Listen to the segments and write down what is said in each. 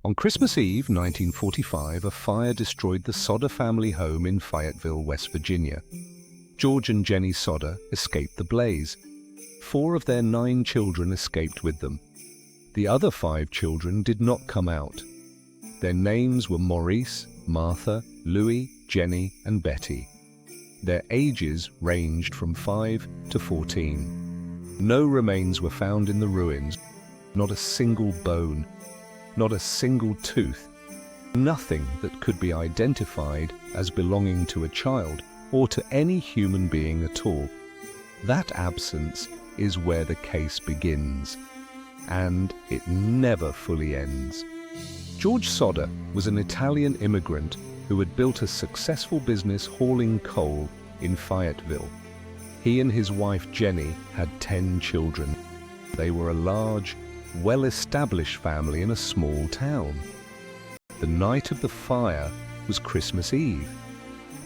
On Christmas Eve, 1945, a fire destroyed the Sodder family home in Fayetteville, West Virginia. George and Jennie Sodder escaped the blaze. 4 of their 9 children escaped with them. The other 5 children did not come out. Their names were Maurice, Martha, Louis, Jennie, and Betty. Their ages ranged from 5 to 14. No remains were found in the ruins, not a single bone, not a single tooth, nothing that could be identified as belonging to a child or to any human being at all. That absence is where the case begins, and it never fully ends. George Sodder was an Italian immigrant who had built a successful business hauling coal in Fayetteville. He and his wife Jennie had 10 children. They were a large, well-established family in a small town. The night of the fire was Christmas Eve.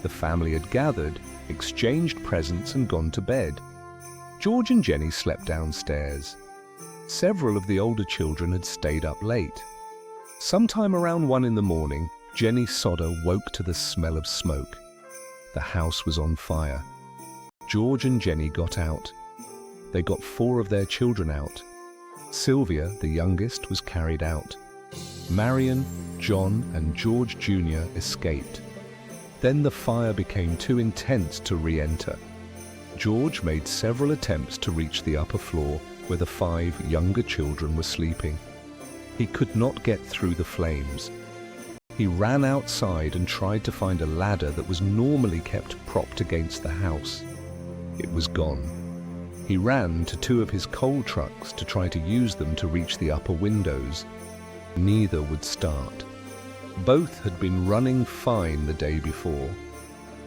The family had gathered, exchanged presents and gone to bed. George and Jennie slept downstairs. Several of the older children had stayed up late. Sometime around 1 in the morning, Jennie Sodder woke to the smell of smoke. The house was on fire. George and Jennie got out. They got 4 of their children out. Sylvia, the youngest, was carried out. Marion, John, and George Jr. escaped. Then the fire became too intense to re-enter. George made several attempts to reach the upper floor where the 5 younger children were sleeping. He could not get through the flames. He ran outside and tried to find a ladder that was normally kept propped against the house. It was gone. He ran to 2 of his coal trucks to try to use them to reach the upper windows. Neither would start. Both had been running fine the day before.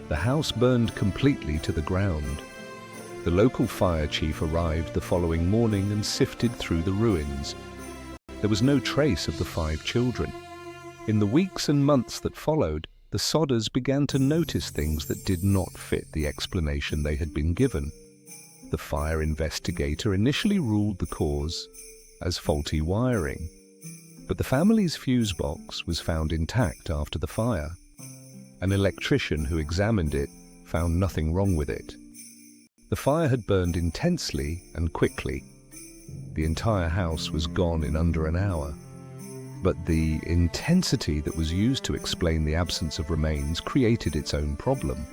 The house burned completely to the ground. The local fire chief arrived the following morning and sifted through the ruins. There was no trace of the 5 children. In the weeks and months that followed, the Sodders began to notice things that did not fit the explanation they had been given. The fire investigator initially ruled the cause as faulty wiring, but the family's fuse box was found intact after the fire. An electrician who examined it found nothing wrong with it. The fire had burned intensely and quickly. The entire house was gone in under an hour. But the intensity that was used to explain the absence of remains created its own problem.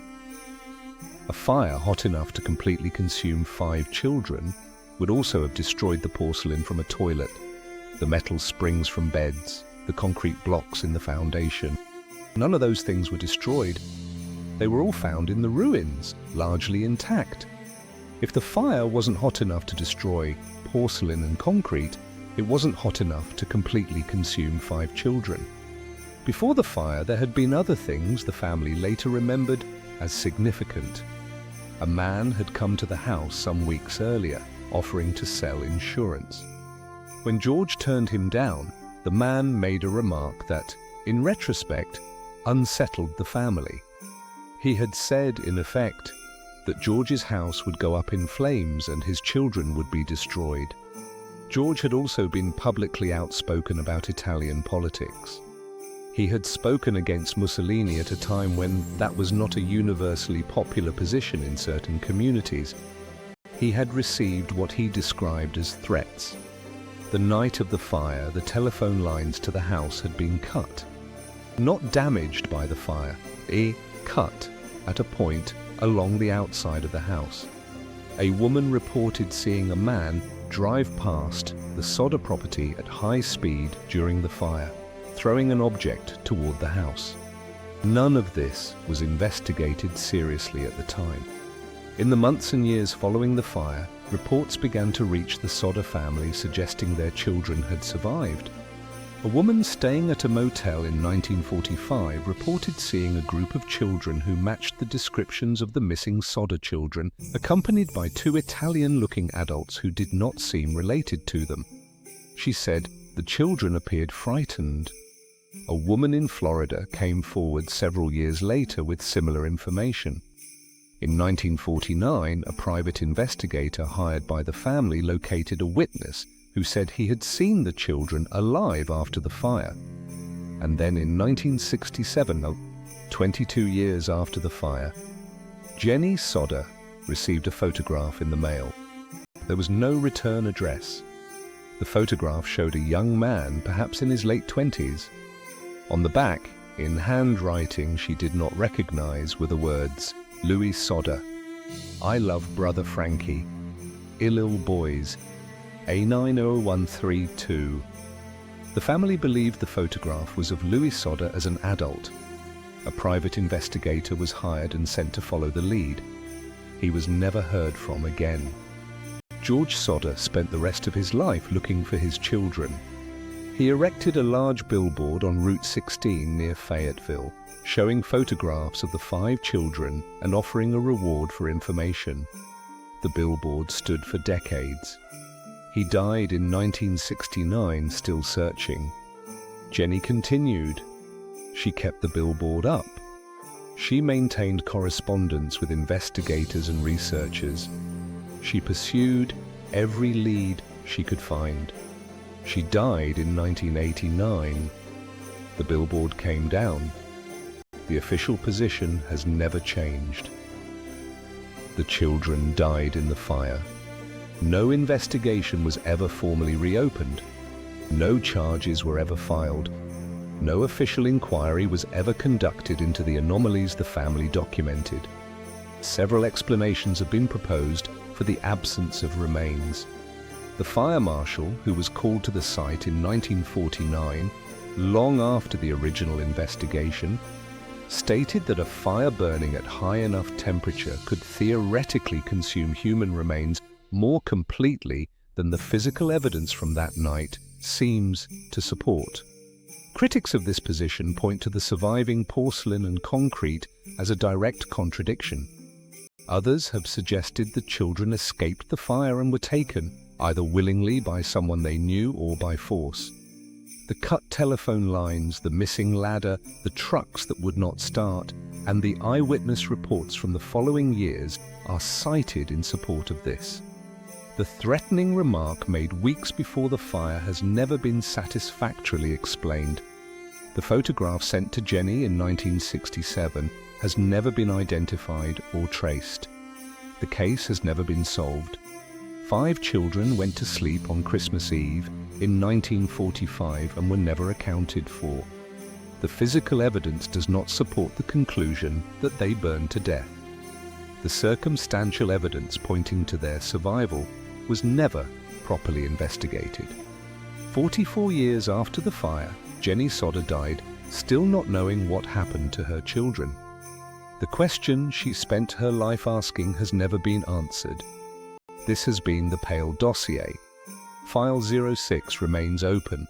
A fire hot enough to completely consume 5 children would also have destroyed the porcelain from a toilet, the metal springs from beds, the concrete blocks in the foundation. None of those things were destroyed. They were all found in the ruins, largely intact. If the fire wasn't hot enough to destroy porcelain and concrete, it wasn't hot enough to completely consume 5 children. Before the fire, there had been other things the family later remembered as significant. A man had come to the house some weeks earlier, offering to sell insurance. When George turned him down, the man made a remark that, in retrospect, unsettled the family. He had said, in effect, that George's house would go up in flames and his children would be destroyed. George had also been publicly outspoken about Italian politics. He had spoken against Mussolini at a time when that was not a universally popular position in certain communities. He had received what he described as threats. The night of the fire, the telephone lines to the house had been cut. Not damaged by the fire, cut at a point along the outside of the house. A woman reported seeing a man drive past the Sodder property at high speed during the fire, throwing an object toward the house. None of this was investigated seriously at the time. In the months and years following the fire, reports began to reach the Sodder family suggesting their children had survived. A woman staying at a motel in 1945 reported seeing a group of children who matched the descriptions of the missing Sodder children, accompanied by 2 Italian-looking adults who did not seem related to them. She said the children appeared frightened. A woman in Florida came forward several years later with similar information. In 1949, a private investigator hired by the family located a witness who said he had seen the children alive after the fire. and then in 1967, 22 years after the fire, Jennie Sodder received a photograph in the mail. There was no return address. The photograph showed a young man, perhaps in his late 20s. On the back, in handwriting she did not recognize, were the words, "Louis Sodder. I love brother Frankie. Ill boys. A90132." The family believed the photograph was of Louis Sodder as an adult. A private investigator was hired and sent to follow the lead. He was never heard from again. George Sodder spent the rest of his life looking for his children. He erected a large billboard on Route 16 near Fayetteville, showing photographs of the 5 children and offering a reward for information. The billboard stood for decades. He died in 1969, still searching. Jennie continued. She kept the billboard up. She maintained correspondence with investigators and researchers. She pursued every lead she could find. She died in 1989. The billboard came down. The official position has never changed. The children died in the fire. No investigation was ever formally reopened. No charges were ever filed. No official inquiry was ever conducted into the anomalies the family documented. Several explanations have been proposed for the absence of remains. The fire marshal, who was called to the site in 1949, long after the original investigation, stated that a fire burning at high enough temperature could theoretically consume human remains more completely than the physical evidence from that night seems to support. Critics of this position point to the surviving porcelain and concrete as a direct contradiction. Others have suggested the children escaped the fire and were taken, either willingly by someone they knew or by force. The cut telephone lines, the missing ladder, the trucks that would not start, and the eyewitness reports from the following years are cited in support of this. The threatening remark made weeks before the fire has never been satisfactorily explained. The photograph sent to Jennie in 1967 has never been identified or traced. The case has never been solved. 5 children went to sleep on Christmas Eve in 1945 and were never accounted for. The physical evidence does not support the conclusion that they burned to death. The circumstantial evidence pointing to their survival was never properly investigated. 44 years after the fire, Jennie Sodder died, still not knowing what happened to her children. The question she spent her life asking has never been answered. This has been the Pale Dossier. File 06 remains open.